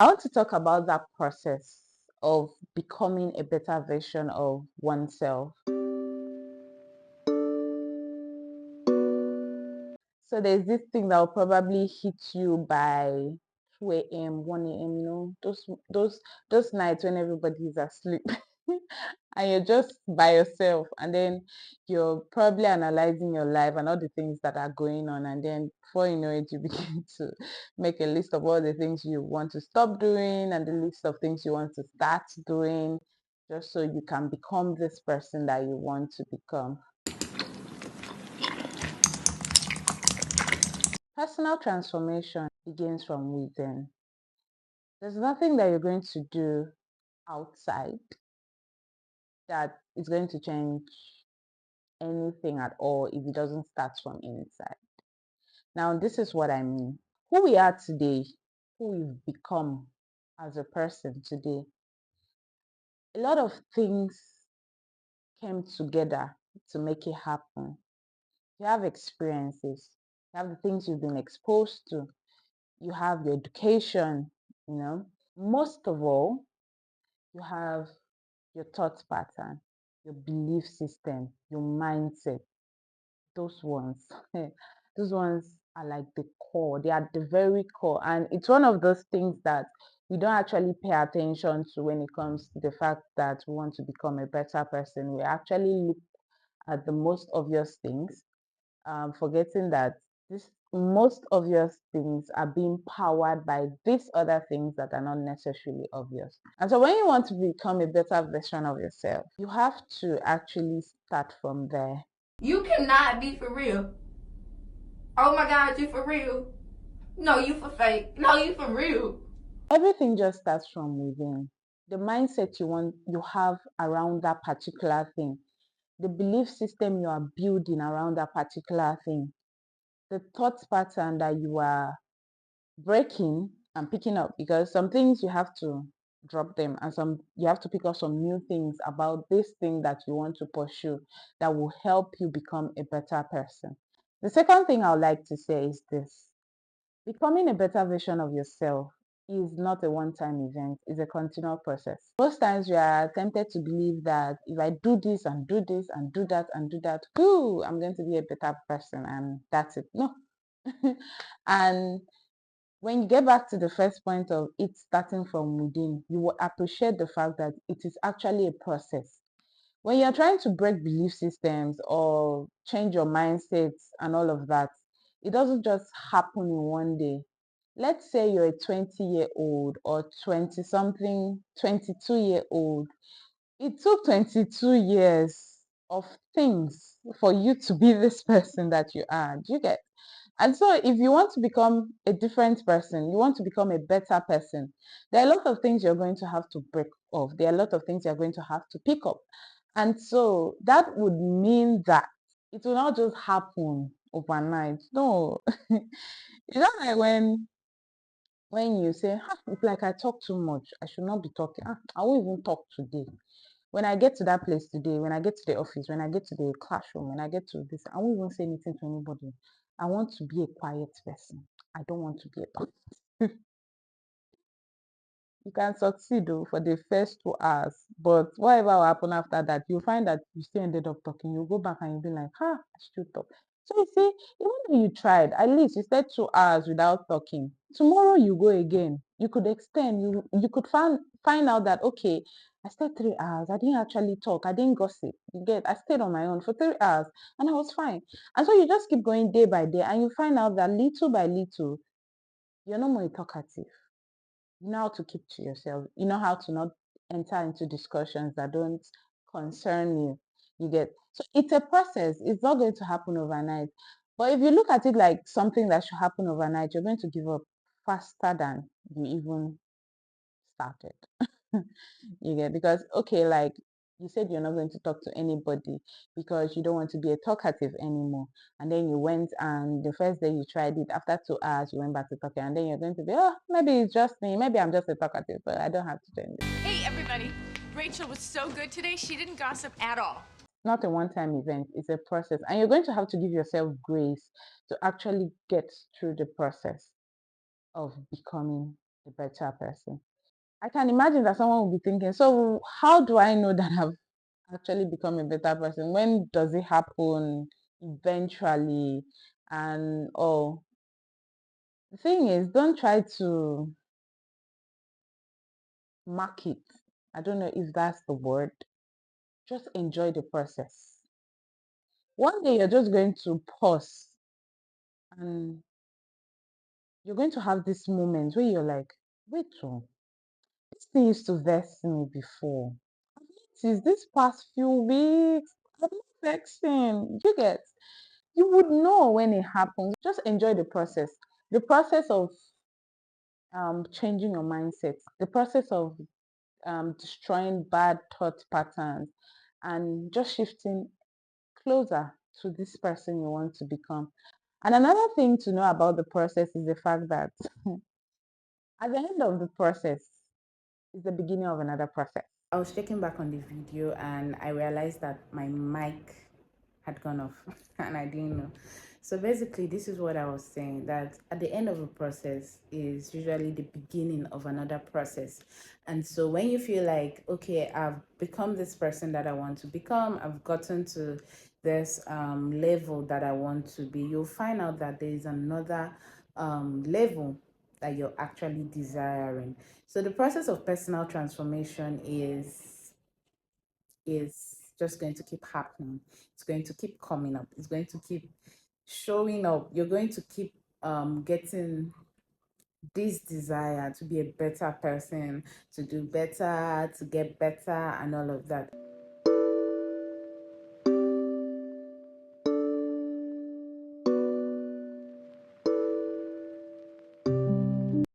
I want to talk about that process of becoming a better version of oneself. So there's this thing that will probably hit you by 2 a.m., 1 a.m., those nights when everybody is asleep and you're just by yourself, and then you're probably analyzing your life and all the things that are going on, and then before you know it, you begin to make a list of all the things you want to stop doing and the list of things you want to start doing, just so you can become this person that you want to become. Personal transformation begins from within. There's nothing that you're going to do outside that is going to change anything at all if it doesn't start from inside. Now, this is what I mean. Who we are today, who we've become as a person today, a lot of things came together to make it happen. You have experiences, you have the things you've been exposed to, you have your education, you know. Most of all, you have your thought pattern, your belief system, your mindset. Those ones, those ones are like the core. They are the very core. And it's one of those things that we don't actually pay attention to when it comes to the fact that we want to become a better person. We actually look at the most obvious things, forgetting that this most obvious things are being powered by these other things that are not necessarily obvious. And so when you want to become a better version of yourself, you have to actually start from there. You cannot be for real. Oh my God, you for real? No, you for fake. No, you for real. Everything just starts from within. The mindset you have around that particular thing, the belief system you are building around that particular thing, the thought pattern that you are breaking and picking up, because some things you have to drop them and some you have to pick up some new things about this thing that you want to pursue that will help you become a better person. The second thing I would like to say is this: becoming a better version of yourself is not a one-time event, it's a continual process. Most times we are tempted to believe that if I do this and do this and do that and do that, ooh, I'm going to be a better person and that's it. No. And when you get back to the first point of it starting from within, you will appreciate the fact that it is actually a process. When you're trying to break belief systems or change your mindsets and all of that, it doesn't just happen in one day. Let's say you're a 20-year-old or 20 something, 22-year-old. It took 22 years of things for you to be this person that you are. Do you get? And so, if you want to become a different person, you want to become a better person, there are a lot of things you're going to have to break off. There are a lot of things you're going to have to pick up. And so, that would mean that it will not just happen overnight. No. It's not like when you say, it's like I talk too much. I should not be talking. I won't even talk today. When I get to that place today, when I get to the office, when I get to the classroom, when I get to this, I won't even say anything to anybody. I want to be a quiet person. I don't want to be a talker. You can succeed though for the first 2 hours, but whatever will happen after that, you'll find that you still ended up talking. You go back and you'll be like, I should talk. So you see, even though you tried, at least you stayed 2 hours without talking. Tomorrow you go again. You could extend. You could find out that okay, I stayed 3 hours. I didn't actually talk. I didn't gossip. You get? I stayed on my own for 3 hours and I was fine. And so you just keep going day by day, and you find out that little by little, you're no more talkative. You know how to keep to yourself. You know how to not enter into discussions that don't concern you. You get? So it's a process. It's not going to happen overnight. But if you look at it like something that should happen overnight, you're going to give up faster than you even started. You get? Because okay, like you said, you're not going to talk to anybody because you don't want to be a talkative anymore. And then you went, and the first day you tried it, after 2 hours you went back to talking, and then you're going to be, oh, maybe it's just me, maybe I'm just a talkative, but I don't have to change it. Hey everybody, Rachel was so good today, she didn't gossip at all. Not a one-time event, it's a process, and you're going to have to give yourself grace to actually get through the process of becoming the better person. I can imagine that someone will be thinking, so how do I know that I've actually become a better person? When does it happen eventually? And oh, the thing is, don't try to mark it. I don't know if that's the word. Just enjoy the process. One day you're just going to pause and you're going to have this moment where you're like, wait, oh, this thing used to vex me before. Since this past few weeks, I'm not vexing. You get, you would know when it happens. Just enjoy the process. The process of changing your mindset, the process of destroying bad thought patterns, and just shifting closer to this person you want to become. And another thing to know about the process is the fact that at the end of the process is the beginning of another process. I was checking back on the video and I realized that my mic had gone off and I didn't know. So basically, this is what I was saying, that at the end of a process is usually the beginning of another process. And so when you feel like, okay, I've become this person that I want to become, I've gotten to this level that I want to be, you'll find out that there is another level that you're actually desiring. So the process of personal transformation is just going to keep happening. It's going to keep coming up. It's going to keep showing up. You're going to keep getting this desire to be a better person, to do better, to get better, and all of that.